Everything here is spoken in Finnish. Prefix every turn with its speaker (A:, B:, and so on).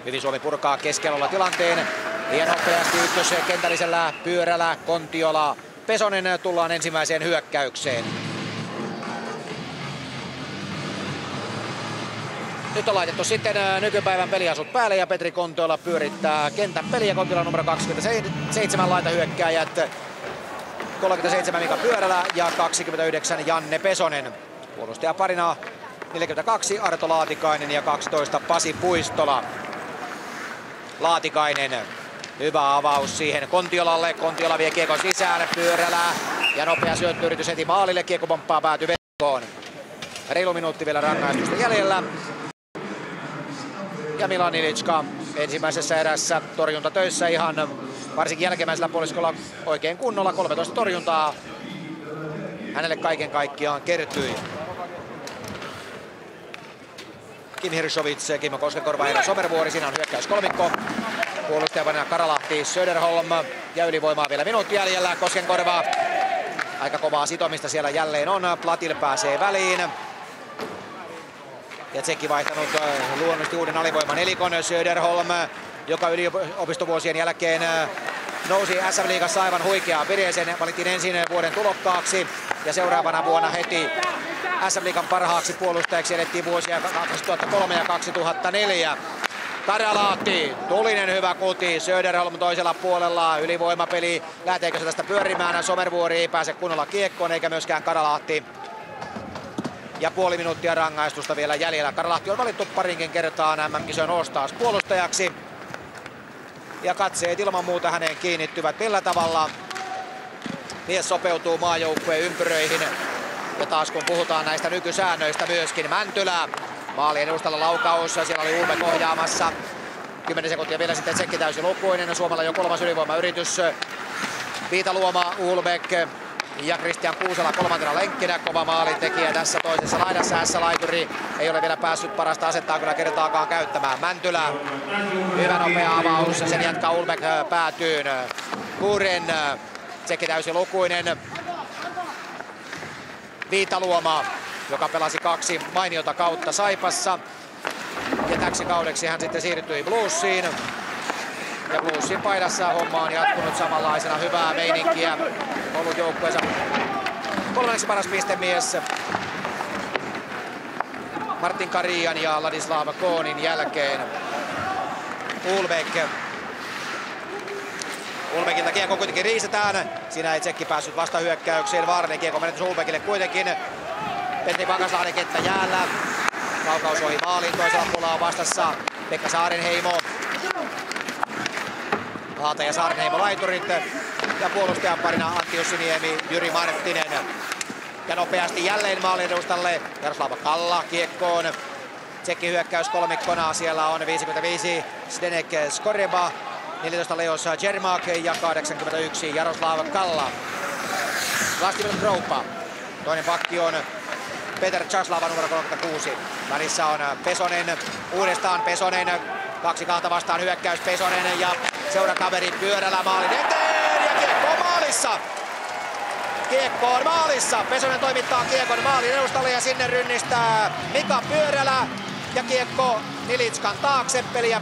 A: Hyvin Suomi purkaa keskellä tilanteen. Ja nopeasti ykköskentällisellä pyörällä Kontiola. Pesonen tullaan ensimmäiseen hyökkäykseen. Nyt on laitettu sitten nykypäivän peliasut päälle ja Petri Kontiola pyörittää kentän peliä. Kontiola numero 27 laitahyökkääjät. 37 Mika Pyörälä ja 29 Janne Pesonen. Puolustajaparina 42 Arto Laatikainen ja 12 Pasi Puistola. Laatikainen. Hyvä avaus siihen Kontiolalle. Kontiola vie kiekon sisään. Pyörälä ja nopea syöttöyritys heti maalille. Kiekko pomppaa päätyy verkkoon. Reilu minuutti vielä rangaistusta jäljellä. Ja Milan Ilitska ensimmäisessä erässä torjuntatöissä ihan varsinkin jälkimmäisellä puoliskolla oikein kunnolla. 13 torjuntaa hänelle kaiken kaikkiaan kertyi. Kim Hirsovits, Kimmo Koskenkorva, Eero Somervuori. Siinä on hyökkäyskolmikko. Puolustajana Karalahti, Söderholm ja ylivoimaa vielä minuutti jäljellä. Koskenkorva. Aika kovaa sitomista siellä jälleen on. Platil pääsee väliin. Ja Tsekki vaihtanut luonnollisesti uuden alivoiman nelikon. Söderholm, joka yliopistovuosien jälkeen nousi SM-liigassa aivan huikeaan vireeseen. Valittiin ensin vuoden tulokkaaksi ja seuraavana vuonna heti SM-liigan parhaaksi puolustajaksi elettiin vuosia 2003 ja 2004. Karalahti, tulinen hyvä kuti, Söderholm toisella puolella, ylivoimapeli, lähteekö se tästä pyörimään, Somervuori ei pääse kunnolla kiekkoon eikä myöskään Karalahti. Ja puoli minuuttia rangaistusta vielä jäljellä. Karalahti on valittu parinkin kertaan MM-kisojen All-Stars puolustajaksi. Ja katseet ilman muuta häneen kiinnittyvät. Millä tavalla mies sopeutuu maajoukkueen ympyröihin. Ja taas kun puhutaan näistä nykysäännöistä myöskin Mäntylä. Maalien edustalla laukaus, siellä oli Ulbek ohjaamassa. 10 sekuntia vielä sitten Tsekki täysin lukuinen. Suomella jo kolmas ylivoimayritys. Viitaluoma, Ulbek ja Kristian Kuusela kolmantena lenkkinä. Kova maalintekijä tässä toisessa laidassa. S-laituri ei ole vielä päässyt parasta asettaa kyllä kertaakaan käyttämään. Mäntylä, hyvä nopea avaus. Sen jatkaa Ulbek päätyyn. Kuren, Tsekki täysin lukuinen. Viitaluoma, joka pelasi 2 mainiota kautta Saipassa. Ja täksi kaudeksi hän sitten siirtyi Bluesiin. Ja Bluesin paidassa homma on jatkunut samanlaisena. Hyvää meininkiä. Ollut joukkueensa kolmanneksi paras pistemies Martin Karian ja Ladislav Koonin jälkeen. Ulbekilta kiekko kuitenkin riistetään. Siinä ei Tsekki päässyt vastahyökkäykseen. Vaarallinen kiekko menetys Ulbekille kuitenkin. Petri Pakaslahden kenttä jäällä. Laukaus ohi maaliin. Toisella puolella on vastassa Pekka Saarenheimo. Haata ja Saarenheimo laiturit. Ja puolustajan parina Antti Jussiniemi, Jyri Marttinen. Ja nopeasti jälleen maalin edustalle Jaroslav Kalla kiekkoon. Tsekki hyökkäys kolmikkona. Siellä on 55 Zdenek Skoreba, 14 Leos Jermak ja 81 Jaroslav Kalla. Vladimir Kroupa. Toinen pakki on Peter Czaslava numero 36. Välissä on Pesonen. Uudestaan Pesonen. 2-2 vastaan hyökkäys Pesonen ja seurakaveri Pyörälä maalin eteen ja kiekko on maalissa. Kiekko on maalissa. Pesonen toimittaa kiekon maalin edustalle ja sinne rynnistää Mika Pyörälä ja kiekko Nilitskan taakse. Peliä